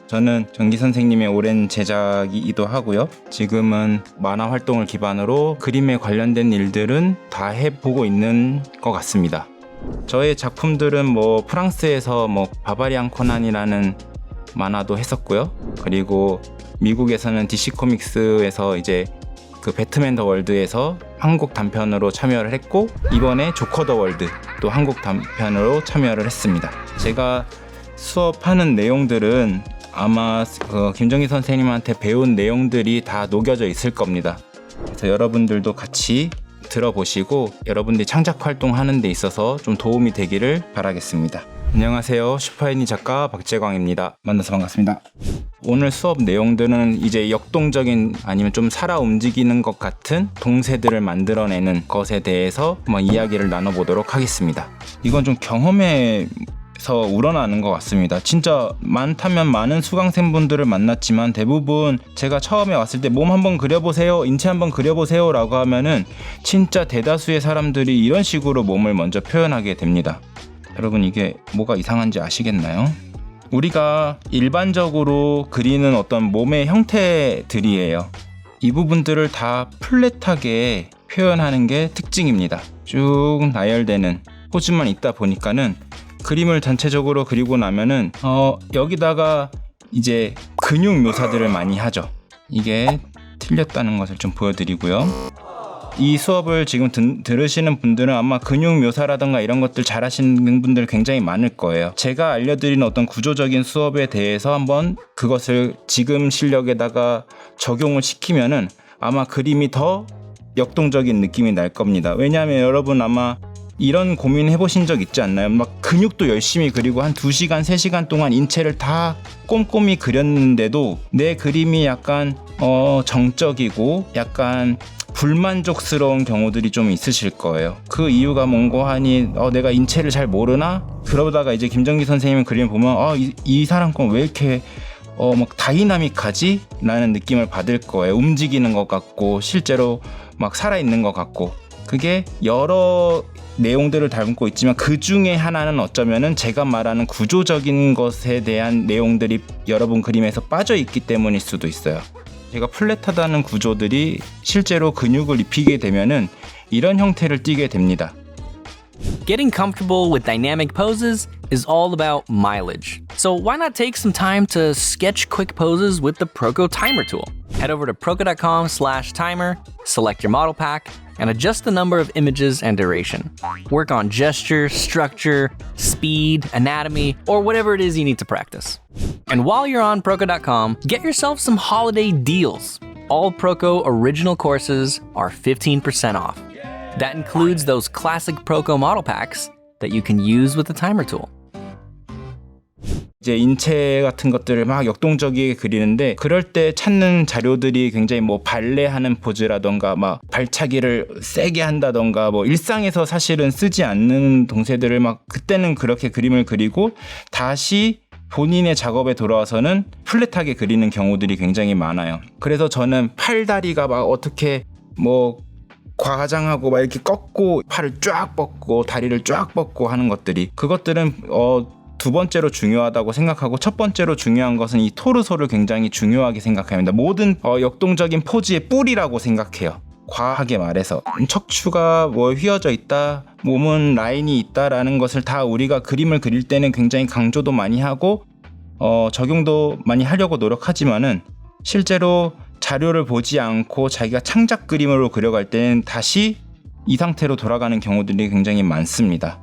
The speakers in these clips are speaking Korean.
저는 정기 선생님의 오랜 제자이기도 하고요. 지금은 만화 활동을 기반으로 그림에 관련된 일들은 다 해보고 있는 것 같습니다. 저의 작품들은 프랑스에서 바바리안 코난이라는 만화도 했었고요. 그리고 미국에서는 DC 코믹스에서 이제 그 배트맨 더 월드에서 한국 단편으로 참여를 했고, 이번에 조커 더 월드 또 한국 단편으로 참여를 했습니다. 제가 수업하는 내용들은 아마 김정희 선생님한테 배운 내용들이 다 녹여져 있을 겁니다. 그래서 여러분들도 같이 들어보시고 여러분들이 창작 활동하는 데 있어서 좀 도움이 되기를 바라겠습니다. 안녕하세요. 슈퍼애니 작가 박재광입니다. 만나서 반갑습니다. 오늘 수업 내용들은 이제 역동적인 아니면 좀 살아 움직이는 것 같은 동새들을 만들어내는 것에 대해서 이야기를 나눠보도록 하겠습니다. 이건 좀 경험에서 우러나는 것 같습니다. 진짜 많다면 많은 수강생분들을 만났지만 대부분 제가 처음에 왔을 때 몸 한번 그려보세요, 인체 한번 그려보세요 라고 하면은 진짜 대다수의 사람들이 이런 식으로 몸을 먼저 표현하게 됩니다. 여러분, 이게 뭐가 이상한지 아시겠나요? 우리가 일반적으로 그리는 어떤 몸의 형태들이에요. 이 부분들을 다 플랫하게 표현하는 게 특징입니다. 쭉 나열되는 포즈만 있다 보니까는 그림을 전체적으로 그리고 나면은 여기다가 이제 근육 묘사들을 많이 하죠. 이게 틀렸다는 것을 좀 보여드리고요. 이 수업을 지금 들으시는 분들은 아마 근육 묘사라던가 이런 것들 잘 하시는 분들 굉장히 많을 거예요. 제가 알려드리는 어떤 구조적인 수업에 대해서 한번 그것을 지금 실력에다가 적용을 시키면은 아마 그림이 더 역동적인 느낌이 날 겁니다. 왜냐하면 여러분 아마 이런 고민 해보신 적 있지 않나요? 막 근육도 열심히 그리고 한 2시간, 3시간 동안 인체를 다 꼼꼼히 그렸는데도 내 그림이 약간 정적이고 약간 불만족스러운 경우들이 좀 있으실 거예요. 그 이유가 뭔고 하니 내가 인체를 잘 모르나? 그러다가 이제 김정기 선생님 그림 보면 이 사람 건 왜 이렇게 막 다이나믹하지? 라는 느낌을 받을 거예요. 움직이는 것 같고 실제로 막 살아있는 것 같고, 그게 여러 내용들을 담고 있지만 그 중에 하나는 어쩌면은 제가 말하는 구조적인 것에 대한 내용들이 여러분 그림에서 빠져 있기 때문일 수도 있어요. 제가 플랫하다는 구조들이 실제로 근육을 입히게 되면은 이런 형태를 띠게 됩니다. Getting comfortable with dynamic poses is all about mileage. So why not take some time to sketch quick poses with the Proko Timer tool? Head over to proko.com/timer, select your model pack, and adjust the number of images and duration. Work on gesture, structure, speed, anatomy, or whatever it is you need to practice. And while you're on proko.com, get yourself some holiday deals. All Proko original courses are 15% off. That includes those classic Proko model packs that you can use with the timer tool. 이제 인체 같은 것들을 막 역동적이게 그리는데, 그럴 때 찾는 자료들이 굉장히 발레하는 포즈라던가 막 발차기를 세게 한다던가 일상에서 사실은 쓰지 않는 동세들을 막 그때는 그렇게 그림을 그리고 다시 본인의 작업에 돌아와서는 플랫하게 그리는 경우들이 굉장히 많아요. 그래서 저는 팔다리가 막 어떻게 과장하고 막 이렇게 꺾고 팔을 쫙 뻗고 다리를 쫙 뻗고 하는 것들이, 그것들은 두 번째로 중요하다고 생각하고 첫 번째로 중요한 것은 이 토르소를 굉장히 중요하게 생각합니다. 모든 역동적인 포즈의 뿌리라고 생각해요. 과하게 말해서 척추가 휘어져 있다, 몸은 라인이 있다라는 것을 다 우리가 그림을 그릴 때는 굉장히 강조도 많이 하고 적용도 많이 하려고 노력하지만은 실제로 자료를 보지 않고 자기가 창작 그림으로 그려갈 때는 다시 이 상태로 돌아가는 경우들이 굉장히 많습니다.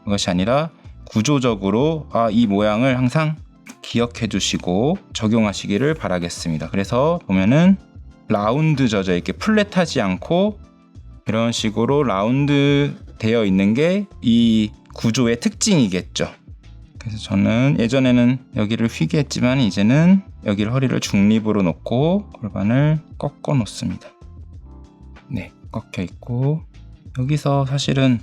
그것이 아니라 구조적으로 이 모양을 항상 기억해 주시고 적용하시기를 바라겠습니다. 그래서 보면은 라운드 져져 이렇게 플랫하지 않고 이런 식으로 라운드 되어 있는 게 이 구조의 특징이겠죠. 그래서 저는 예전에는 여기를 휘게 했지만 이제는 여기를 허리를 중립으로 놓고 골반을 꺾어 놓습니다. 네, 꺾여 있고, 여기서 사실은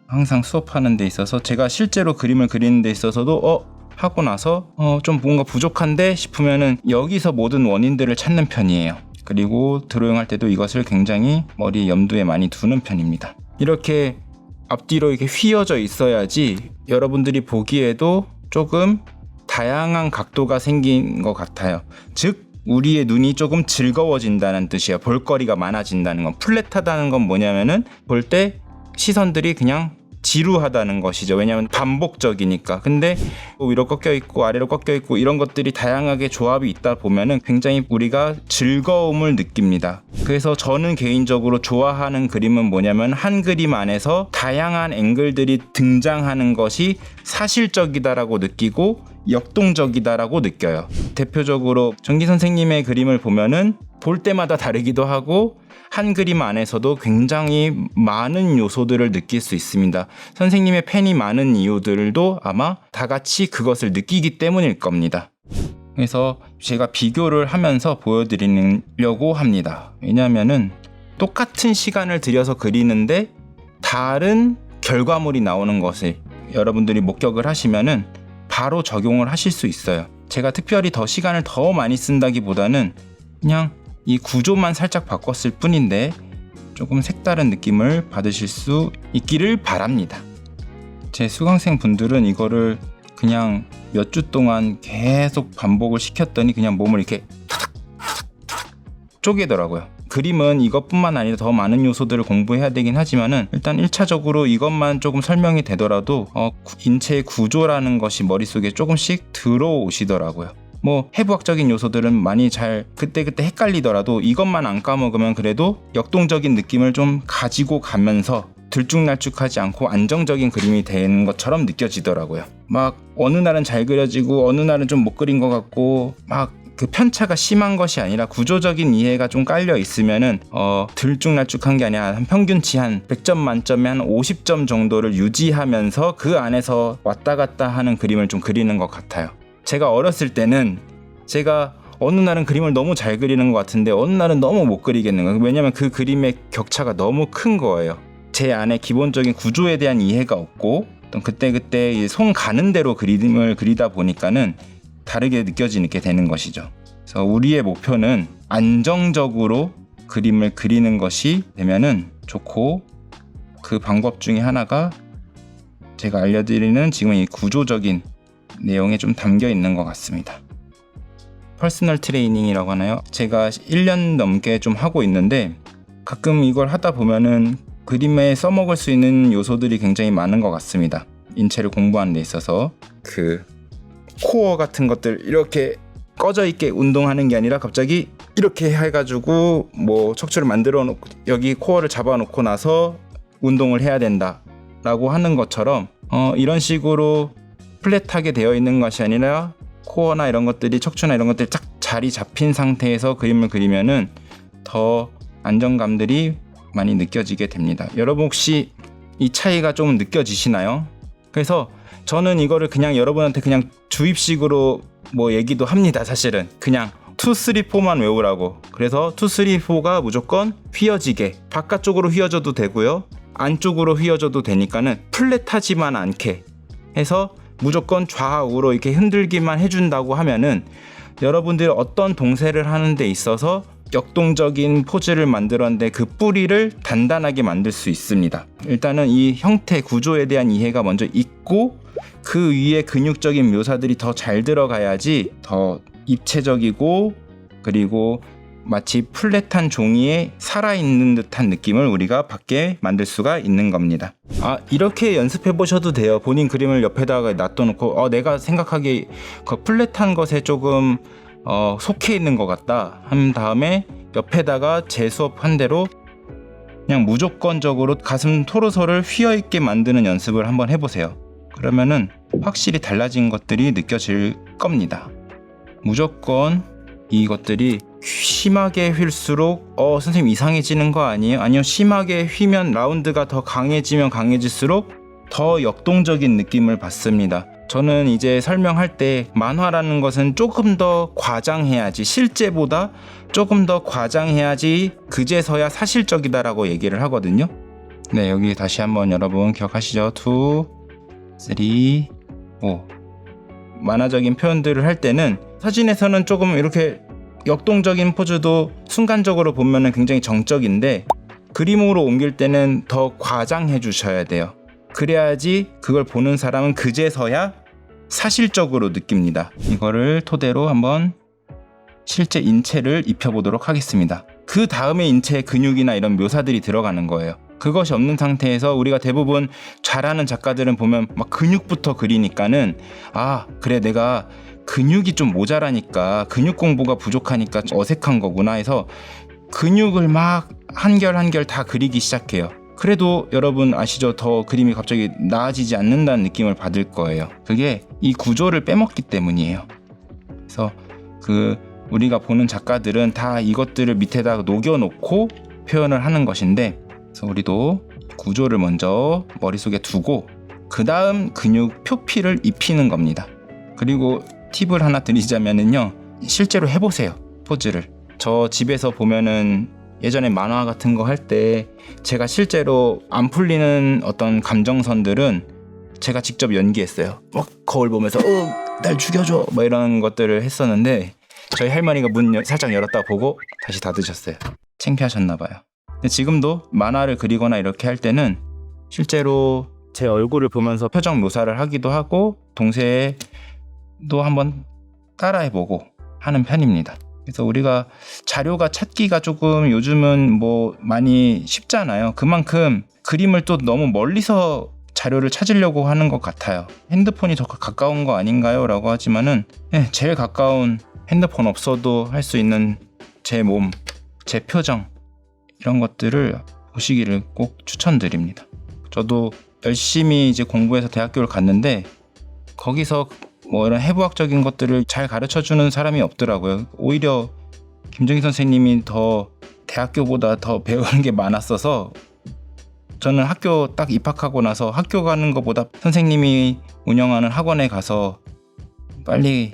항상 수업하는 데 있어서 제가 실제로 그림을 그리는 데 있어서도 하고 나서 좀 뭔가 부족한데 싶으면은 여기서 모든 원인들을 찾는 편이에요. 그리고 드로잉 할 때도 이것을 굉장히 머리 염두에 많이 두는 편입니다. 이렇게 앞뒤로 이렇게 휘어져 있어야지 여러분들이 보기에도 조금 다양한 각도가 생긴 것 같아요. 즉 우리의 눈이 조금 즐거워진다는 뜻이에요. 볼거리가 많아진다는 건. 플랫하다는 건 뭐냐면은 볼 때 시선들이 그냥 지루하다는 것이죠. 왜냐하면 반복적이니까. 근데 위로 꺾여 있고 아래로 꺾여 있고 이런 것들이 다양하게 조합이 있다 보면은 굉장히 우리가 즐거움을 느낍니다. 그래서 저는 개인적으로 좋아하는 그림은 뭐냐면 한 그림 안에서 다양한 앵글들이 등장하는 것이 사실적이다라고 느끼고 역동적이다라고 느껴요. 대표적으로 정기 선생님의 그림을 보면은 볼 때마다 다르기도 하고 한 그림 안에서도 굉장히 많은 요소들을 느낄 수 있습니다. 선생님의 펜이 많은 이유들도 아마 다 같이 그것을 느끼기 때문일 겁니다. 그래서 제가 비교를 하면서 보여드리려고 합니다. 왜냐하면은 똑같은 시간을 들여서 그리는데 다른 결과물이 나오는 것을 여러분들이 목격을 하시면은 바로 적용을 하실 수 있어요. 제가 특별히 더 시간을 더 많이 쓴다기보다는 그냥 이 구조만 살짝 바꿨을 뿐인데 조금 색다른 느낌을 받으실 수 있기를 바랍니다. 제 수강생 분들은 이거를 그냥 몇 주 동안 계속 반복을 시켰더니 그냥 몸을 이렇게 쪼개더라고요. 그림은 이것뿐만 아니라 더 많은 요소들을 공부해야 되긴 하지만은 일단 1차적으로 이것만 조금 설명이 되더라도 인체의 구조라는 것이 머릿속에 조금씩 들어오시더라고요. 뭐 해부학적인 요소들은 많이 잘 그때그때 헷갈리더라도 이것만 안 까먹으면 그래도 역동적인 느낌을 좀 가지고 가면서 들쭉날쭉하지 않고 안정적인 그림이 되는 것처럼 느껴지더라고요. 막 어느 날은 잘 그려지고 어느 날은 좀 못 그린 것 같고 막 그 편차가 심한 것이 아니라 구조적인 이해가 좀 깔려 있으면은 들쭉날쭉한 게 아니라 한 평균치 한 100점 만점에 한 50점 정도를 유지하면서 그 안에서 왔다 갔다 하는 그림을 좀 그리는 것 같아요. 제가 어렸을 때는 제가 어느 날은 그림을 너무 잘 그리는 것 같은데 어느 날은 너무 못 그리겠는 거예요. 왜냐면 그 그림의 격차가 너무 큰 거예요. 제 안에 기본적인 구조에 대한 이해가 없고 그때그때 손 가는 대로 그림을 그리다 보니까는 다르게 느껴지게 되는 것이죠. 그래서 우리의 목표는 안정적으로 그림을 그리는 것이 되면은 좋고 그 방법 중에 하나가 제가 알려드리는 지금 이 구조적인 내용에 좀 담겨 있는 것 같습니다. 퍼스널 트레이닝이라고 하나요? 제가 1년 넘게 좀 하고 있는데 가끔 이걸 하다 보면은 그림에 써먹을 수 있는 요소들이 굉장히 많은 것 같습니다. 인체를 공부하는 데 있어서 그 코어 같은 것들 이렇게 꺼져 있게 운동하는 게 아니라 갑자기 이렇게 해가지고 뭐 척추를 만들어 놓고 여기 코어를 잡아 놓고 나서 운동을 해야 된다 라고 하는 것처럼 이런 식으로 플랫하게 되어 있는 것이 아니라 코어나 이런 것들이 척추나 이런 것들이 딱 자리 잡힌 상태에서 그림을 그리면은 더 안정감들이 많이 느껴지게 됩니다. 여러분 혹시 이 차이가 좀 느껴지시나요? 그래서 저는 이거를 그냥 여러분한테 그냥 주입식으로 뭐 얘기도 합니다. 사실은 그냥 2, 3, 4만 외우라고. 그래서 2, 3, 4가 무조건 휘어지게 바깥쪽으로 휘어져도 되고요 안쪽으로 휘어져도 되니까는 플랫하지만 않게 해서 무조건 좌우로 이렇게 흔들기만 해준다고 하면은 여러분들이 어떤 동세를 하는 데 있어서 역동적인 포즈를 만들었는데 그 뿌리를 단단하게 만들 수 있습니다. 일단은 이 형태 구조에 대한 이해가 먼저 있고 그 위에 근육적인 묘사들이 더 잘 들어가야지 더 입체적이고 그리고 마치 플랫한 종이에 살아있는 듯한 느낌을 우리가 받게 만들 수가 있는 겁니다. 이렇게 연습해 보셔도 돼요. 본인 그림을 옆에다가 놔둬놓고 내가 생각하기에 그 플랫한 것에 조금 속해 있는 것 같다 한 다음에 옆에다가 제 수업한 대로 그냥 무조건적으로 가슴 토르소를 휘어있게 만드는 연습을 한번 해보세요. 그러면은 확실히 달라진 것들이 느껴질 겁니다. 무조건 이것들이 심하게 휠수록 선생님 이상해지는 거 아니에요? 아니요, 심하게 휘면 라운드가 더 강해지면 강해질수록 더 역동적인 느낌을 받습니다. 저는 이제 설명할 때 만화라는 것은 조금 더 과장해야지, 실제보다 조금 더 과장해야지 그제서야 사실적이다라고 얘기를 하거든요. 네, 여기 다시 한번 여러분 기억하시죠? 2, 3, 5 만화적인 표현들을 할 때는 사진에서는 조금 이렇게 역동적인 포즈도 순간적으로 보면 굉장히 정적인데 그림으로 옮길 때는 더 과장해 주셔야 돼요. 그래야지 그걸 보는 사람은 그제서야 사실적으로 느낍니다. 이거를 토대로 한번 실제 인체를 입혀보도록 하겠습니다. 그 다음에 인체의 근육이나 이런 묘사들이 들어가는 거예요. 그것이 없는 상태에서 우리가 대부분 잘하는 작가들은 보면 막 근육부터 그리니까는 아 그래 내가 근육이 좀 모자라니까 근육 공부가 부족하니까 어색한 거구나 해서 근육을 막 한결 한결 다 그리기 시작해요. 그래도 여러분 아시죠? 더 그림이 갑자기 나아지지 않는다는 느낌을 받을 거예요. 그게 이 구조를 빼먹기 때문이에요. 그래서 우리가 보는 작가들은 다 이것들을 밑에다 녹여놓고 표현을 하는 것인데, 그래서 우리도 구조를 먼저 머릿속에 두고 그 다음 근육 표피를 입히는 겁니다. 그리고 팁을 하나 드리자면은요, 실제로 해보세요. 포즈를. 저 집에서 보면은 예전에 만화 같은 거 할 때 제가 실제로 안 풀리는 어떤 감정선들은 제가 직접 연기했어요. 막 거울 보면서 날 죽여줘 뭐 이런 것들을 했었는데 저희 할머니가 문 살짝 열었다 보고 다시 닫으셨어요. 창피하셨나 봐요. 근데 지금도 만화를 그리거나 이렇게 할 때는 실제로 제 얼굴을 보면서 표정 묘사를 하기도 하고 동시에도 한번 따라해보고 하는 편입니다. 그래서 우리가 자료가 찾기가 조금 요즘은 뭐 많이 쉽잖아요. 그만큼 그림을 또 너무 멀리서 자료를 찾으려고 하는 것 같아요. 핸드폰이 더 가까운 거 아닌가요? 라고 하지만은 제일 가까운 핸드폰 없어도 할 수 있는 제 몸, 제 표정 이런 것들을 보시기를 꼭 추천드립니다. 저도 열심히 이제 공부해서 대학교를 갔는데 거기서 뭐 이런 해부학적인 것들을 잘 가르쳐주는 사람이 없더라고요. 오히려 김정희 선생님이 더 대학교보다 더 배우는 게 많았어서 저는 학교 딱 입학하고 나서 학교 가는 것보다 선생님이 운영하는 학원에 가서 빨리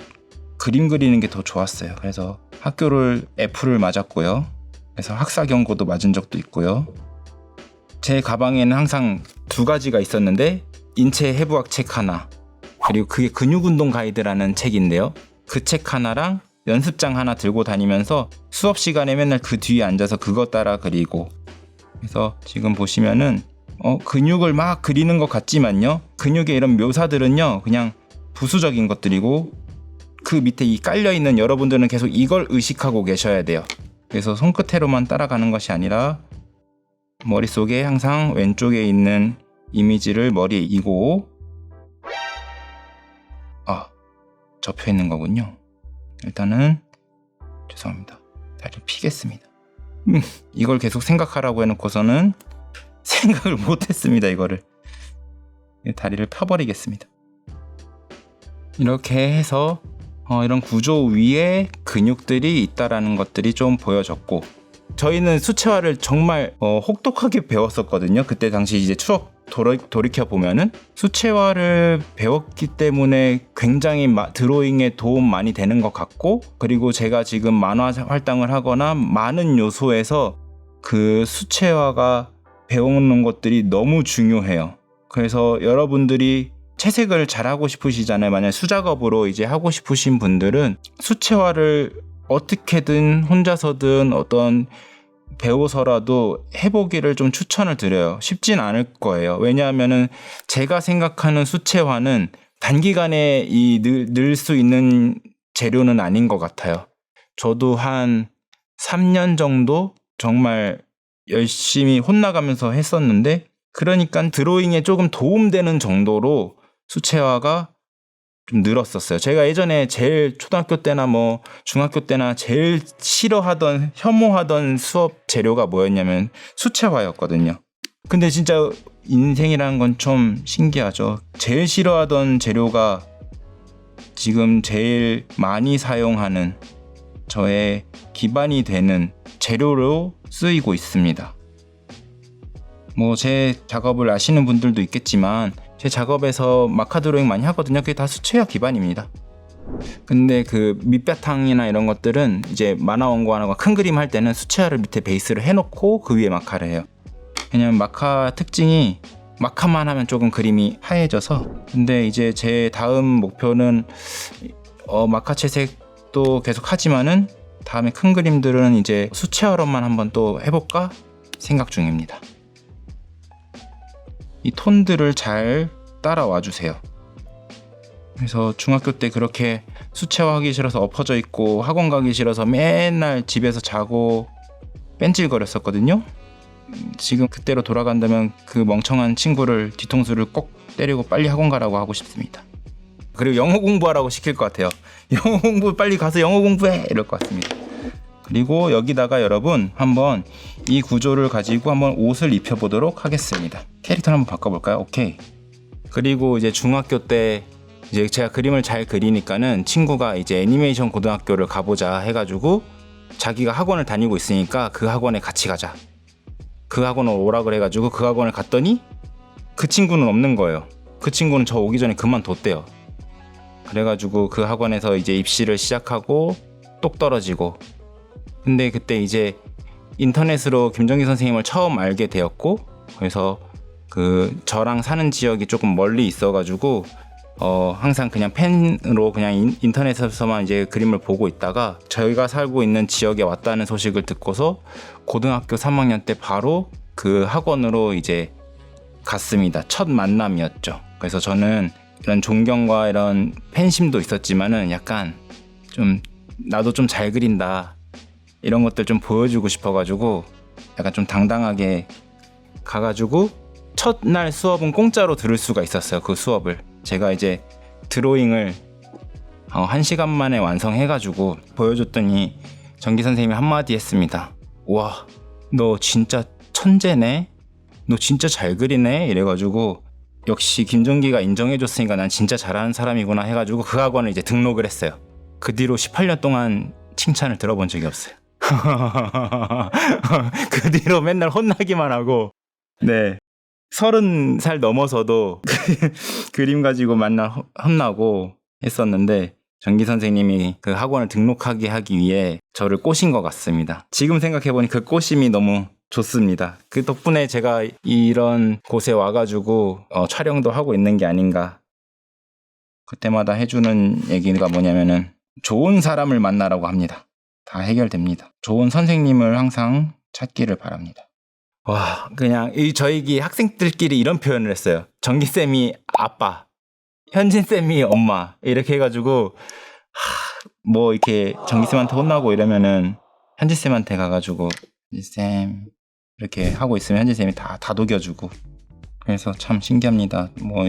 그림 그리는 게 더 좋았어요. 그래서 학교를 F를 맞았고요. 그래서 학사 경고도 맞은 적도 있고요. 제 가방에는 항상 2가지가 있었는데 인체 해부학 책 하나, 그리고 그게 근육운동 가이드라는 책인데요. 그 책 하나랑 연습장 하나 들고 다니면서 수업 시간에 맨날 그 뒤에 앉아서 그거 따라 그리고, 그래서 지금 보시면은 근육을 막 그리는 것 같지만요, 근육의 이런 묘사들은요 그냥 부수적인 것들이고 그 밑에 이 깔려있는 여러분들은 계속 이걸 의식하고 계셔야 돼요. 그래서 손끝으로만 따라가는 것이 아니라 머릿속에 항상 왼쪽에 있는 이미지를 머리에 이고 접혀 있는 거군요. 일단은 죄송합니다. 다리를 피겠습니다. 이걸 계속 생각하라고 해놓고서는 생각을 못했습니다. 이거를 다리를 펴버리겠습니다. 이렇게 해서 이런 구조 위에 근육들이 있다라는 것들이 좀 보여졌고, 저희는 수채화를 정말 혹독하게 배웠었거든요. 그때 당시 이제 추억 돌이켜 보면은 수채화를 배웠기 때문에 굉장히 드로잉에 도움 많이 되는 것 같고, 그리고 제가 지금 만화 활동을 하거나 많은 요소에서 그 수채화가 배우는 것들이 너무 중요해요. 그래서 여러분들이 채색을 잘하고 싶으시잖아요. 만약 수작업으로 이제 하고 싶으신 분들은 수채화를 어떻게든 혼자서든 어떤 배워서라도 해보기를 좀 추천을 드려요. 쉽진 않을 거예요. 왜냐하면은 제가 생각하는 수채화는 단기간에 늘 수 있는 재료는 아닌 것 같아요. 저도 한 3년 정도 정말 열심히 혼나가면서 했었는데, 그러니까 드로잉에 조금 도움되는 정도로 수채화가 좀 늘었었어요. 제가 예전에 제일 초등학교 때나 뭐 중학교 때나 제일 싫어하던, 혐오하던 수업 재료가 뭐였냐면 수채화였거든요. 근데 진짜 인생이라는 건 좀 신기하죠. 제일 싫어하던 재료가 지금 제일 많이 사용하는, 저의 기반이 되는 재료로 쓰이고 있습니다. 뭐 제 작업을 아시는 분들도 있겠지만 제 작업에서 마카 드로잉 많이 하거든요. 그게 다 수채화 기반입니다. 근데 그 밑바탕이나 이런 것들은 이제 만화 원고하고 큰 그림 할 때는 수채화를 밑에 베이스를 해놓고 그 위에 마카를 해요. 왜냐면 마카 특징이 마카만 하면 조금 그림이 하얘져서. 근데 이제 제 다음 목표는 마카 채색도 계속 하지만은 다음에 큰 그림들은 이제 수채화로만 한번 또 해볼까 생각 중입니다. 이 톤들을 잘 따라와 주세요. 그래서 중학교 때 그렇게 수채화하기 싫어서 엎어져 있고 학원 가기 싫어서 맨날 집에서 자고 뺀질거렸었거든요. 지금 그때로 돌아간다면 그 멍청한 친구를 뒤통수를 꼭 때리고 빨리 학원 가라고 하고 싶습니다. 그리고 영어 공부하라고 시킬 것 같아요. 영어 공부 빨리 가서 영어 공부해 이럴 것 같습니다. 그리고 여기다가 여러분 한번 이 구조를 가지고 한번 옷을 입혀보도록 하겠습니다. 캐릭터를 한번 바꿔볼까요? 오케이. 그리고 이제 중학교 때 이제 제가 그림을 잘 그리니까는 친구가 이제 애니메이션 고등학교를 가보자 해가지고 자기가 학원을 다니고 있으니까 그 학원에 같이 가자. 그 학원을 오라 그래가지고 그 학원을 갔더니 그 친구는 없는 거예요. 그 친구는 저 오기 전에 그만뒀대요. 그래가지고 그 학원에서 이제 입시를 시작하고 똑 떨어지고. 근데 그때 이제 인터넷으로 김정기 선생님을 처음 알게 되었고, 그래서 그 저랑 사는 지역이 조금 멀리 있어가지고 항상 그냥 펜으로 그냥 인터넷에서만 이제 그림을 보고 있다가 저희가 살고 있는 지역에 왔다는 소식을 듣고서 고등학교 3학년 때 바로 그 학원으로 이제 갔습니다. 첫 만남이었죠. 그래서 저는 이런 존경과 이런 팬심도 있었지만은 약간 좀 나도 좀 잘 그린다 이런 것들 좀 보여주고 싶어가지고 약간 좀 당당하게 가가지고 첫날 수업은 공짜로 들을 수가 있었어요. 그 수업을 제가 이제 드로잉을 1시간 만에 완성해가지고 보여줬더니 정기 선생님이 한마디 했습니다. 와, 너 진짜 천재네? 너 진짜 잘 그리네? 이래가지고 역시 김종기가 인정해줬으니까 난 진짜 잘하는 사람이구나 해가지고 그 학원을 이제 등록을 했어요. 그 뒤로 18년 동안 칭찬을 들어본 적이 없어요. 그 뒤로 맨날 혼나기만 하고, 네, 30살 넘어서도 그림 가지고 맨날 혼나고 했었는데 정기 선생님이 그 학원을 등록하게 하기 위해 저를 꼬신 것 같습니다. 지금 생각해보니 그 꼬심이 너무 좋습니다. 그 덕분에 제가 이런 곳에 와가지고 촬영도 하고 있는 게 아닌가. 그때마다 해주는 얘기가 뭐냐면은 좋은 사람을 만나라고 합니다. 다 해결됩니다. 좋은 선생님을 항상 찾기를 바랍니다. 와, 그냥 저희 학생들끼리 이런 표현을 했어요. 정기쌤이 아빠, 현진쌤이 엄마 이렇게 해가지고 뭐 이렇게 정기쌤한테 혼나고 이러면은 현진쌤한테 가가지고 현진쌤 이렇게 하고 있으면 현진쌤이 다 다독여주고. 그래서 참 신기합니다. 뭐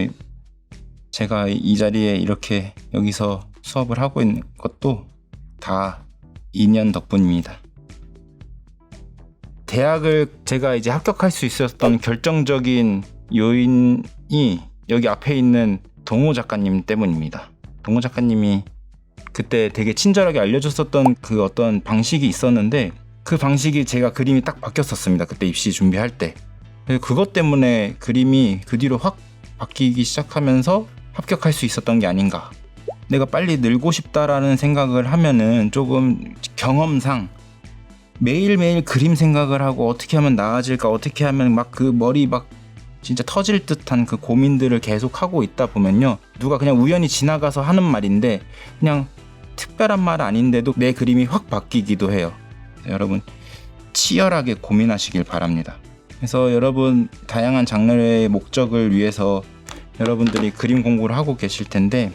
제가 이 자리에 이렇게 여기서 수업을 하고 있는 것도 다 인연 덕분입니다. 대학을 제가 이제 합격할 수 있었던 결정적인 요인이 여기 앞에 있는 동호 작가님 때문입니다. 동호 작가님이 그때 되게 친절하게 알려줬었던 그 어떤 방식이 있었는데 그 방식이 제가 그림이 딱 바뀌었었습니다. 그때 입시 준비할 때. 그것 때문에 그림이 그 뒤로 확 바뀌기 시작하면서 합격할 수 있었던 게 아닌가. 내가 빨리 늘고 싶다라는 생각을 하면은 조금 경험상 매일매일 그림 생각을 하고 어떻게 하면 나아질까, 어떻게 하면 막 그 머리 막 진짜 터질 듯한 그 고민들을 계속 하고 있다 보면요, 누가 그냥 우연히 지나가서 하는 말인데 그냥 특별한 말 아닌데도 내 그림이 확 바뀌기도 해요. 여러분 치열하게 고민하시길 바랍니다. 그래서 여러분 다양한 장르의 목적을 위해서 여러분들이 그림 공부를 하고 계실 텐데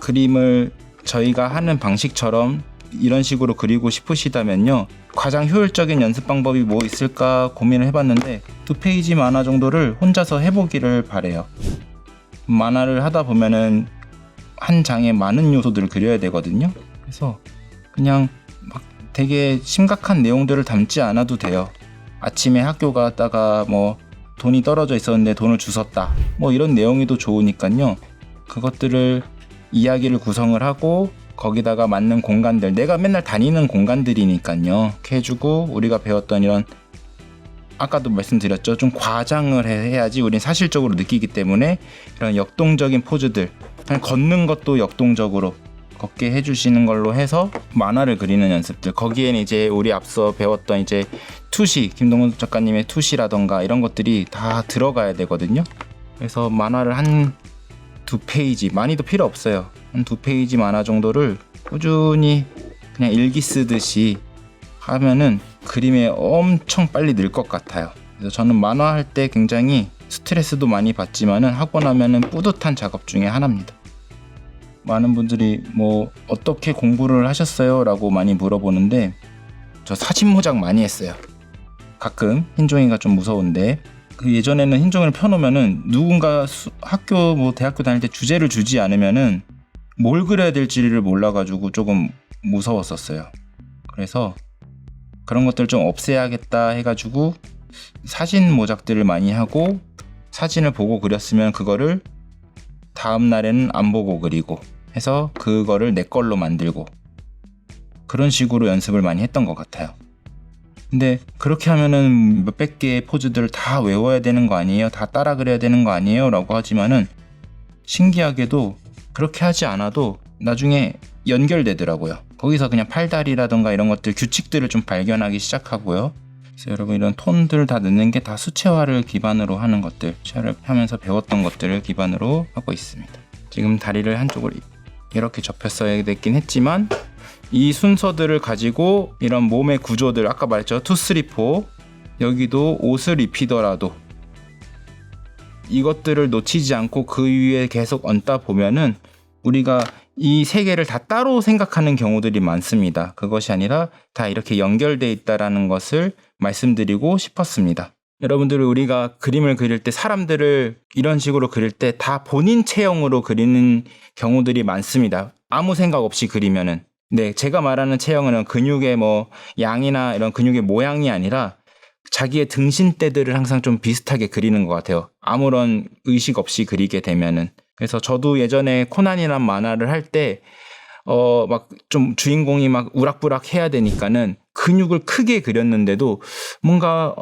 그림을 저희가 하는 방식처럼 이런 식으로 그리고 싶으시다면요, 가장 효율적인 연습 방법이 뭐 있을까 고민을 해봤는데 2페이지 만화 정도를 혼자서 해보기를 바래요. 만화를 하다 보면은 한 장에 많은 요소들을 그려야 되거든요. 그래서 그냥 막 되게 심각한 내용들을 담지 않아도 돼요. 아침에 학교 갔다가 뭐 돈이 떨어져 있었는데 돈을 주웠다, 뭐 이런 내용이 더 좋으니까요, 그것들을 이야기를 구성을 하고 거기다가 맞는 공간들, 내가 맨날 다니는 공간들이니까요, 이렇게 해주고 우리가 배웠던 이런, 아까도 말씀드렸죠, 좀 과장을 해야지 우린 사실적으로 느끼기 때문에 이런 역동적인 포즈들, 그냥 걷는 것도 역동적으로 걷게 해주시는 걸로 해서 만화를 그리는 연습들, 거기에는 이제 우리 앞서 배웠던 이제 투시, 김동훈 작가님의 투시라던가 이런 것들이 다 들어가야 되거든요. 그래서 만화를 한 2페이지, 많이도 필요 없어요. 한 2페이지 만화 정도를 꾸준히 그냥 일기 쓰듯이 하면은 그림에 엄청 빨리 늘 것 같아요. 그래서 저는 만화 할 때 굉장히 스트레스도 많이 받지만은 하고 나면은 뿌듯한 작업 중에 하나입니다. 많은 분들이 뭐 어떻게 공부를 하셨어요? 라고 많이 물어보는데 저 사진 모작 많이 했어요. 가끔 흰종이가 좀 무서운데 그 예전에는 흰종이를 펴놓으면은 누군가 학교 뭐 대학교 다닐 때 주제를 주지 않으면은 뭘 그려야 될지를 몰라가지고 조금 무서웠었어요. 그래서 그런 것들 좀 없애야겠다 해가지고 사진 모작들을 많이 하고 사진을 보고 그렸으면 그거를 다음 날에는 안 보고 그리고 해서 그거를 내 걸로 만들고 그런 식으로 연습을 많이 했던 것 같아요. 근데 그렇게 하면은 몇백 개의 포즈들을 다 외워야 되는 거 아니에요? 다 따라 그려야 되는 거 아니에요? 라고 하지만은 신기하게도 그렇게 하지 않아도 나중에 연결되더라고요. 거기서 그냥 팔다리라던가 이런 것들 규칙들을 좀 발견하기 시작하고요. 그래서 여러분 이런 톤들 다 넣는 게 다 수채화를 기반으로 하는 것들, 수채화를 하면서 배웠던 것들을 기반으로 하고 있습니다. 지금 다리를 한쪽을 이렇게 접혔어야 됐긴 했지만 이 순서들을 가지고 이런 몸의 구조들 아까 말했죠. 2, 3, 4 여기도 옷을 입히더라도 이것들을 놓치지 않고 그 위에 계속 얹다 보면은 우리가 이 세 개를 다 따로 생각하는 경우들이 많습니다. 그것이 아니라 다 이렇게 연결되어 있다는 것을 말씀드리고 싶었습니다. 여러분들 우리가 그림을 그릴 때 사람들을 이런 식으로 그릴 때 다 본인 체형으로 그리는 경우들이 많습니다. 아무 생각 없이 그리면은. 네, 제가 말하는 체형은 근육의 뭐 양이나 이런 근육의 모양이 아니라 자기의 등신대들을 항상 좀 비슷하게 그리는 것 같아요. 아무런 의식 없이 그리게 되면은. 그래서 저도 예전에 코난이란 만화를 할 때 막 좀 주인공이 막 우락부락 해야 되니까는 근육을 크게 그렸는데도 뭔가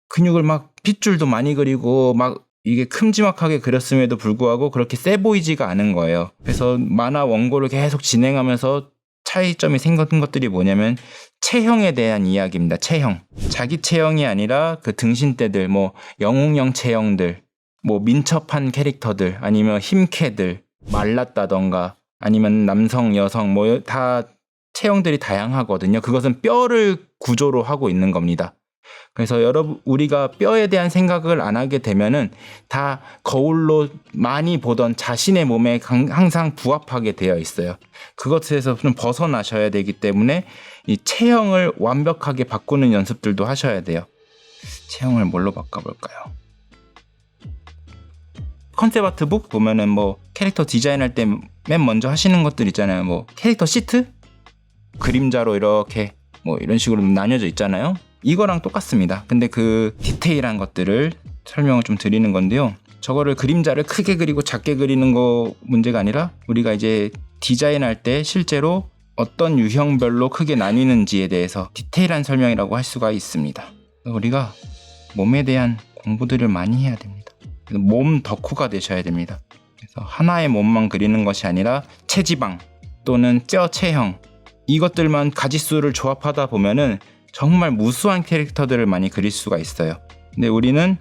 근육을 막 핏줄도 많이 그리고 막 이게 큼지막하게 그렸음에도 불구하고 그렇게 세 보이지가 않은 거예요. 그래서 만화 원고를 계속 진행하면서 차이점이 생긴 것들이 뭐냐면 체형에 대한 이야기입니다. 체형. 자기 체형이 아니라 그 등신대들, 뭐 영웅형 체형들, 뭐 민첩한 캐릭터들, 아니면 힘캐들, 말랐다던가 아니면 남성, 여성 뭐 다 체형들이 다양하거든요. 그것은 뼈를 구조로 하고 있는 겁니다. 그래서 여러분 우리가 뼈에 대한 생각을 안 하게 되면은 다 거울로 많이 보던 자신의 몸에 항상 부합하게 되어 있어요. 그것에서 좀 벗어나셔야 되기 때문에 이 체형을 완벽하게 바꾸는 연습들도 하셔야 돼요. 체형을 뭘로 바꿔볼까요? 컨셉 아트북 보면은 뭐 캐릭터 디자인할 때 맨 먼저 하시는 것들 있잖아요. 뭐 캐릭터 시트? 그림자로 이렇게 뭐 이런 식으로 나뉘어져 있잖아요. 이거랑 똑같습니다. 근데 그 디테일한 것들을 설명을 좀 드리는 건데요. 저거를 그림자를 크게 그리고 작게 그리는 거 문제가 아니라 우리가 이제 디자인할 때 실제로 어떤 유형별로 크게 나뉘는지에 대해서 디테일한 설명이라고 할 수가 있습니다. 우리가 몸에 대한 공부들을 많이 해야 됩니다. 몸 덕후가 되셔야 됩니다. 그래서 하나의 몸만 그리는 것이 아니라 체지방 또는 뼈 체형 이것들만 가지수를 조합하다 보면은 정말 무수한 캐릭터들을 많이 그릴 수가 있어요. 근데 우리는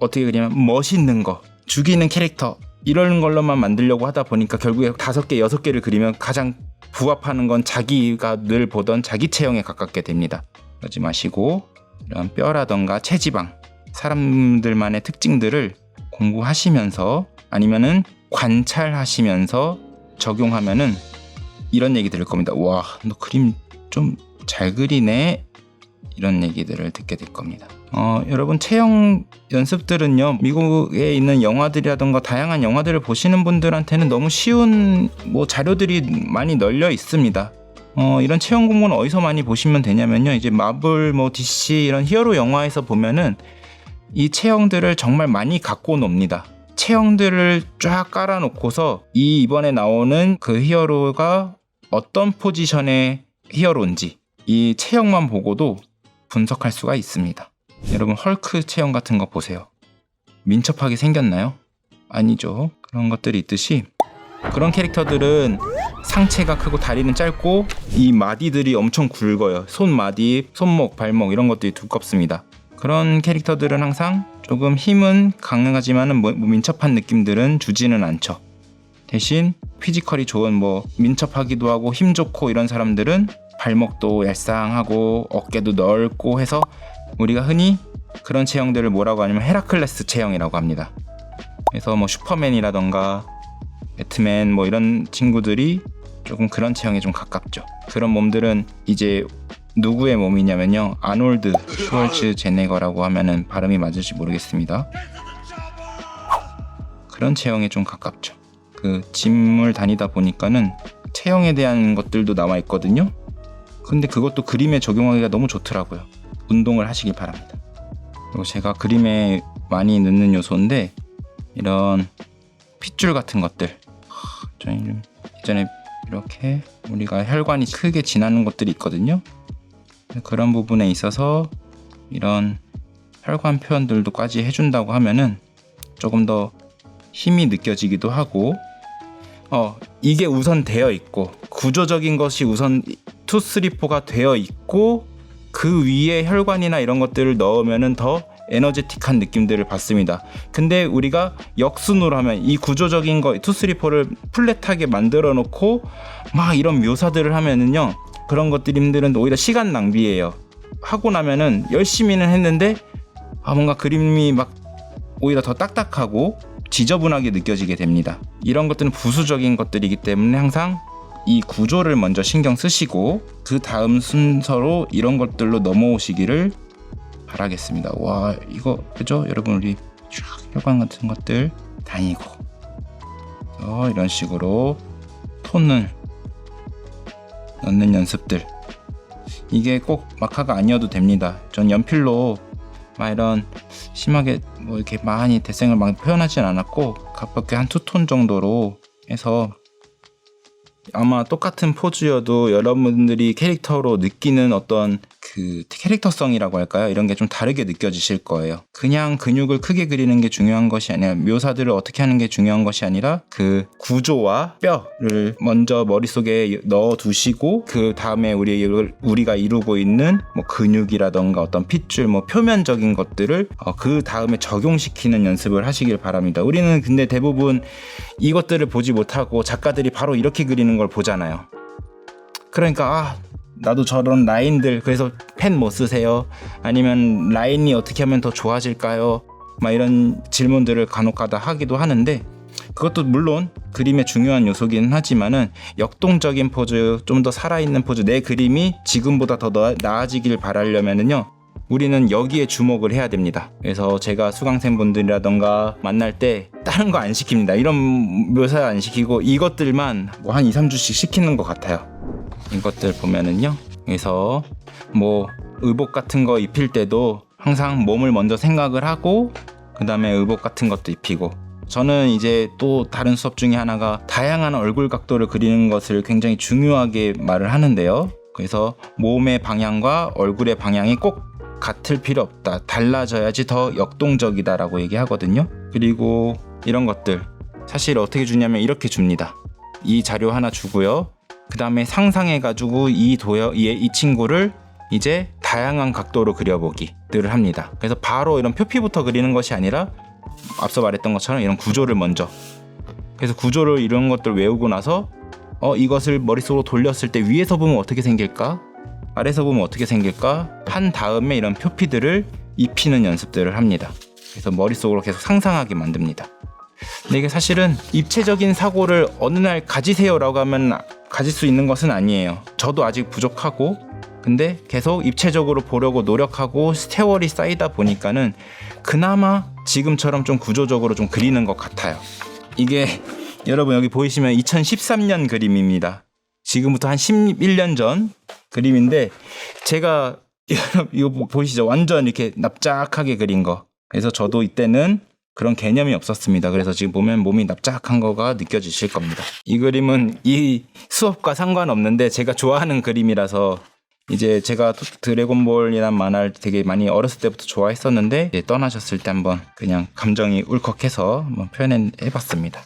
어떻게 그리냐면 멋있는 거, 죽이는 캐릭터 이런 걸로만 만들려고 하다 보니까 결국에 5개, 6개를 그리면 가장 부합하는 건 자기가 늘 보던 자기 체형에 가깝게 됩니다. 그러지 마시고 이런 뼈라던가 체지방, 사람들만의 특징들을 공부하시면서 아니면은 관찰하시면서 적용하면은 이런 얘기 들을 겁니다. 와, 너 그림 좀 잘 그리네. 이런 얘기들을 듣게 될 겁니다. 여러분 체형 연습들은요 미국에 있는 영화들이라던가 다양한 영화들을 보시는 분들한테는 너무 쉬운 뭐 자료들이 많이 널려 있습니다. 이런 체형 공부는 어디서 많이 보시면 되냐면요 이제 마블 뭐 DC 이런 히어로 영화에서 보면은 이 체형들을 정말 많이 갖고 놉니다. 체형들을 쫙 깔아놓고서 이번에 나오는 그 히어로가 어떤 포지션의 히어로인지 이 체형만 보고도 분석할 수가 있습니다. 여러분 헐크 체형 같은 거 보세요. 민첩하게 생겼나요? 아니죠. 그런 것들이 있듯이 그런 캐릭터들은 상체가 크고 다리는 짧고 이 마디들이 엄청 굵어요. 손마디, 손목, 발목 이런 것들이 두껍습니다. 그런 캐릭터들은 항상 조금 힘은 강하지만은 민첩한 느낌들은 주지는 않죠. 대신 피지컬이 좋은 뭐 민첩하기도 하고 힘 좋고 이런 사람들은 발목도 얄쌍하고 어깨도 넓고 해서 우리가 흔히 그런 체형들을 뭐라고 하냐면 헤라클레스 체형이라고 합니다. 그래서 뭐 슈퍼맨이라던가 배트맨 뭐 이런 친구들이 조금 그런 체형에 좀 가깝죠. 그런 몸들은 이제 누구의 몸이냐면요, 아놀드 슈왈츠제네거라고 하면은 발음이 맞을지 모르겠습니다. 그런 체형에 좀 가깝죠. 그 짐을 다니다 보니까는 체형에 대한 것들도 나와 있거든요. 근데 그것도 그림에 적용하기가 너무 좋더라고요. 운동을 하시길 바랍니다. 그리고 제가 그림에 많이 넣는 요소인데, 이런 핏줄 같은 것들, 저희는 예전에 이렇게 우리가 혈관이 크게 지나는 것들이 있거든요. 그런 부분에 있어서 이런 혈관 표현들도까지 해준다고 하면은 조금 더 힘이 느껴지기도 하고, 이게 우선 되어 있고 구조적인 것이 우선 2, 3, 4가 되어 있고 그 위에 혈관이나 이런 것들을 넣으면은 더 에너제틱한 느낌들을 받습니다. 근데 우리가 역순으로 하면 이 구조적인 거 2, 3, 4를 플랫하게 만들어 놓고 막 이런 묘사들을 하면은요, 그런 것들님들은 오히려 시간 낭비예요. 하고 나면은 열심히는 했는데 뭔가 그림이 막 오히려 더 딱딱하고 지저분하게 느껴지게 됩니다. 이런 것들은 부수적인 것들이기 때문에 항상 이 구조를 먼저 신경 쓰시고 그 다음 순서로 이런 것들로 넘어오시기를 바라겠습니다. 와, 이거 그죠? 여러분, 우리 혈관 같은 것들 다니고 이런 식으로 톤을 넣는 연습들, 이게 꼭 마카가 아니어도 됩니다. 전 연필로 막 이런 심하게 뭐 이렇게 많이 대생을 막 표현하진 않았고 가볍게 한 2톤 정도로 해서 아마 똑같은 포즈여도 여러분들이 캐릭터로 느끼는 어떤 그 캐릭터성이라고 할까요? 이런 게 좀 다르게 느껴지실 거예요. 그냥 근육을 크게 그리는 게 중요한 것이 아니라 묘사들을 어떻게 하는 게 중요한 것이 아니라 그 구조와 뼈를 먼저 머릿속에 넣어 두시고 그 다음에 우리가 이루고 있는 뭐 근육이라던가 어떤 핏줄 뭐 표면적인 것들을 그 다음에 적용시키는 연습을 하시길 바랍니다. 우리는 근데 대부분 이것들을 보지 못하고 작가들이 바로 이렇게 그리는 걸 보잖아요. 그러니까 나도 저런 라인들, 그래서 펜 뭐 쓰세요? 아니면 라인이 어떻게 하면 더 좋아질까요? 막 이런 질문들을 간혹가다 하기도 하는데, 그것도 물론 그림의 중요한 요소기는 하지만은 역동적인 포즈, 좀 더 살아있는 포즈, 내 그림이 지금보다 더 나아지길 바라려면은요, 우리는 여기에 주목을 해야 됩니다. 그래서 제가 수강생분들이라던가 만날 때 다른 거 안 시킵니다. 이런 묘사 안 시키고 이것들만 뭐 한 2, 3주씩 시키는 것 같아요. 이것들 보면은요, 그래서 뭐 의복 같은 거 입힐 때도 항상 몸을 먼저 생각을 하고 그 다음에 의복 같은 것도 입히고, 저는 이제 또 다른 수업 중에 하나가 다양한 얼굴 각도를 그리는 것을 굉장히 중요하게 말을 하는데요. 그래서 몸의 방향과 얼굴의 방향이 꼭 같을 필요 없다, 달라져야지 더 역동적이다라고 얘기하거든요. 그리고 이런 것들 사실 어떻게 주냐면 이렇게 줍니다. 이 자료 하나 주고요, 그 다음에 상상해가지고 이 친구를 이제 다양한 각도로 그려보기들을 합니다. 그래서 바로 이런 표피부터 그리는 것이 아니라 앞서 말했던 것처럼 이런 구조를 먼저, 그래서 구조를 이런 것들 외우고 나서 이것을 머릿속으로 돌렸을 때 위에서 보면 어떻게 생길까, 아래에서 보면 어떻게 생길까 한 다음에 이런 표피들을 입히는 연습들을 합니다. 그래서 머릿속으로 계속 상상하게 만듭니다. 근데 이게 사실은 입체적인 사고를 어느 날 가지세요라고 하면 가질 수 있는 것은 아니에요. 저도 아직 부족하고, 근데 계속 입체적으로 보려고 노력하고 세월이 쌓이다 보니까는 그나마 지금처럼 좀 구조적으로 좀 그리는 것 같아요. 이게 여러분 여기 보이시면 2013년 그림입니다. 지금부터 한 11년 전 그림인데, 제가 이거 보이시죠? 완전 이렇게 납작하게 그린 거. 그래서 저도 이때는 그런 개념이 없었습니다. 그래서 지금 보면 몸이 납작한 거가 느껴지실 겁니다. 이 그림은 이 수업과 상관없는데 제가 좋아하는 그림이라서, 이제 제가 드래곤볼이란 만화를 되게 많이 어렸을 때부터 좋아했었는데 이제 떠나셨을 때 한번 그냥 감정이 울컥해서 한번 표현해봤습니다.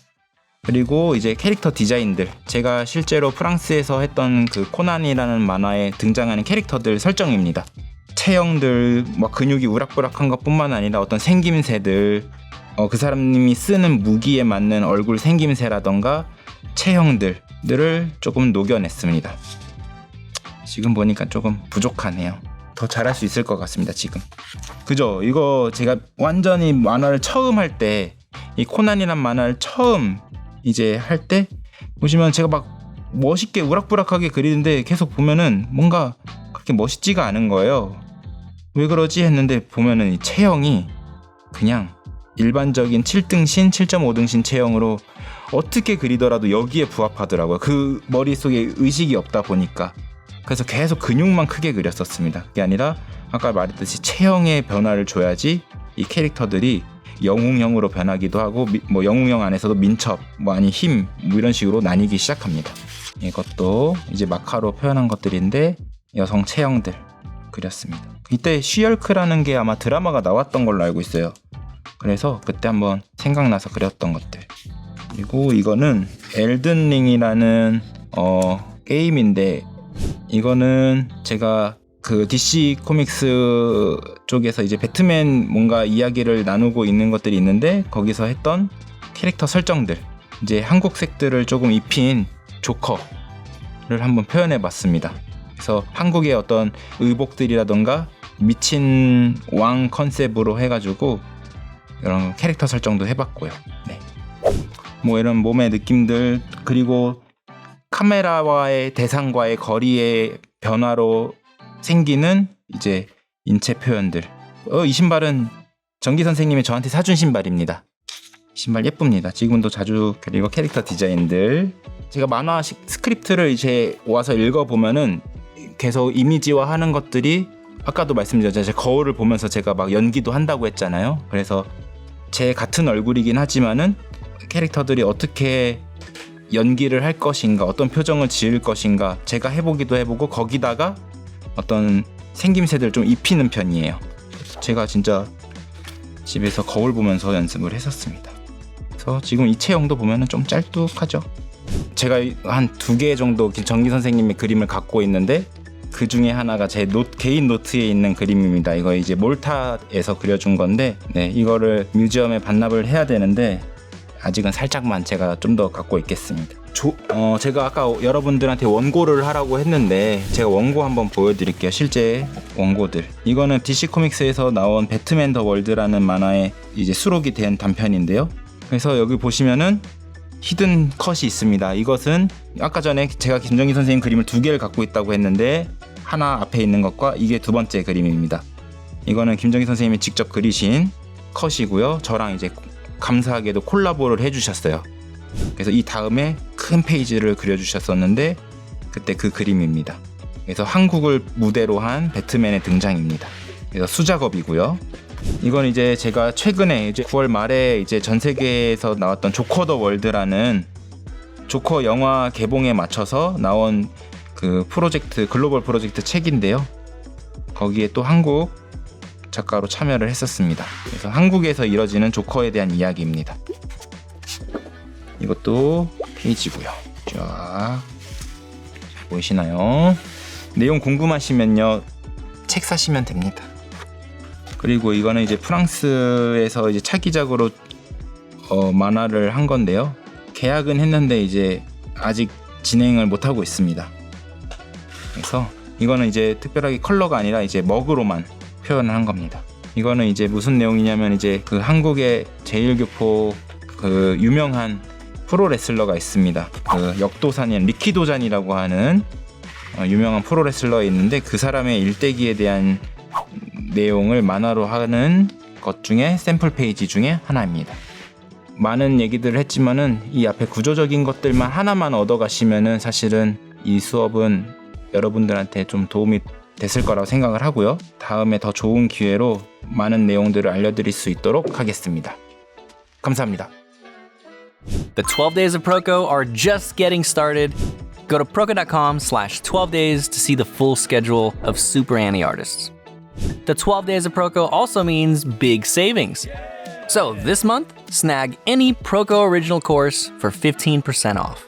그리고 이제 캐릭터 디자인들, 제가 실제로 프랑스에서 했던 그 코난이라는 만화에 등장하는 캐릭터들 설정입니다. 체형들, 뭐 근육이 우락부락한 것뿐만 아니라 어떤 생김새들, 그 사람이 쓰는 무기에 맞는 얼굴 생김새라던가 체형들을 조금 녹여냈습니다. 지금 보니까 조금 부족하네요. 더 잘할 수 있을 것 같습니다. 지금 그죠? 이거 제가 완전히 만화를 처음 할 때, 이 코난이란 만화를 처음 이제 할 때 보시면 제가 막 멋있게 우락부락하게 그리는데 계속 보면은 뭔가 그렇게 멋있지가 않은 거예요. 왜 그러지 했는데 보면은 이 체형이 그냥 일반적인 7등신, 7.5등신 체형으로 어떻게 그리더라도 여기에 부합하더라고요. 그 머릿속에 의식이 없다 보니까. 그래서 계속 근육만 크게 그렸었습니다. 그게 아니라 아까 말했듯이 체형의 변화를 줘야지 이 캐릭터들이 영웅형으로 변하기도 하고 뭐 영웅형 안에서도 민첩, 뭐 아니 힘, 뭐 이런 식으로 나뉘기 시작합니다. 이것도 이제 마카로 표현한 것들인데 여성 체형들 그렸습니다. 이때 쉬얼크라는 게 아마 드라마가 나왔던 걸로 알고 있어요. 그래서 그때 한번 생각나서 그렸던 것들. 그리고 이거는 엘든링이라는 게임인데 이거는 제가 그 DC 코믹스 쪽에서 이제 배트맨 뭔가 이야기를 나누고 있는 것들이 있는데 거기서 했던 캐릭터 설정들, 이제 한국색들을 조금 입힌 조커를 한번 표현해 봤습니다. 그래서 한국의 어떤 의복들이라던가 미친 왕 컨셉으로 해가지고 이런 캐릭터 설정도 해봤고요. 네. 뭐 이런 몸의 느낌들, 그리고 카메라와의 대상과의 거리의 변화로 생기는 이제 인체 표현들. 이 신발은 정기 선생님이 저한테 사준 신발입니다. 신발 예쁩니다. 지금도 자주. 그리고 캐릭터 디자인들. 제가 만화식 스크립트를 이제 와서 읽어보면은 계속 이미지화하는 것들이 아까도 말씀드렸잖아요. 제 거울을 보면서 제가 막 연기도 한다고 했잖아요. 그래서 제 같은 얼굴이긴 하지만은 캐릭터들이 어떻게 연기를 할 것인가, 어떤 표정을 지을 것인가 제가 해보기도 해보고 거기다가 어떤 생김새들 좀 입히는 편이에요. 제가 진짜 집에서 거울 보면서 연습을 했었습니다. 그래서 지금 이 체형도 보면은 좀 짤뚝하죠. 제가 한 2개 정도 정기 선생님의 그림을 갖고 있는데 그 중에 하나가 제 개인 노트에 있는 그림입니다. 이거 이제 몰타에서 그려준 건데, 네, 이거를 뮤지엄에 반납을 해야 되는데 아직은 살짝만 제가 좀 더 갖고 있겠습니다. 제가 아까 여러분들한테 원고를 하라고 했는데 제가 원고 한번 보여드릴게요. 실제 원고들. 이거는 DC 코믹스에서 나온 배트맨 더 월드라는 만화에 이제 수록이 된 단편인데요. 그래서 여기 보시면은 히든 컷이 있습니다. 이것은 아까 전에 제가 김정희 선생님 그림을 2개를 갖고 있다고 했는데 하나 앞에 있는 것과 이게 2번째 그림입니다. 이거는 김정희 선생님이 직접 그리신 컷이고요. 저랑 이제 감사하게도 콜라보를 해주셨어요. 그래서 이 다음에 큰 페이지를 그려주셨었는데 그때 그 그림입니다. 그래서 한국을 무대로 한 배트맨의 등장입니다. 그래서 수작업이고요. 이건 이제 제가 최근에 이제 9월 말에 이제 전 세계에서 나왔던 조커 더 월드라는 조커 영화 개봉에 맞춰서 나온 그 프로젝트, 글로벌 프로젝트 책인데요. 거기에 또 한국 작가로 참여를 했었습니다. 그래서 한국에서 이뤄지는 조커에 대한 이야기입니다. 이것도 페이지고요. 쫙 보이시나요? 내용 궁금하시면요, 책 사시면 됩니다. 그리고 이거는 이제 프랑스에서 이제 차기작으로 만화를 한 건데요. 계약은 했는데 이제 아직 진행을 못 하고 있습니다. 그래서 이거는 이제 특별하게 컬러가 아니라 이제 먹으로만 표현을 한 겁니다. 이거는 이제 무슨 내용이냐면 이제 그 한국의 제1교포 그 유명한 프로레슬러가 있습니다. 그 역도산인 리키도잔이라고 하는 유명한 프로레슬러가 있는데 그 사람의 일대기에 대한 내용을 만화로 하는 것 중에 샘플 페이지 중에 하나입니다. 많은 얘기들을 했지만은 이 앞에 구조적인 것들만 하나만 얻어가시면은 사실은 이 수업은 여러분들한테 좀 도움이 됐을 거라고 생각을 하고요. 다음에 더 좋은 기회로 많은 내용들을 알려드릴 수 있도록 하겠습니다. 감사합니다. The 12 days of Proko are just getting started. Go to proko.com/12days to see the full schedule of Super Annie artists. The 12 days of Proko also means big savings. So this month, snag any Proko original course for 15% off.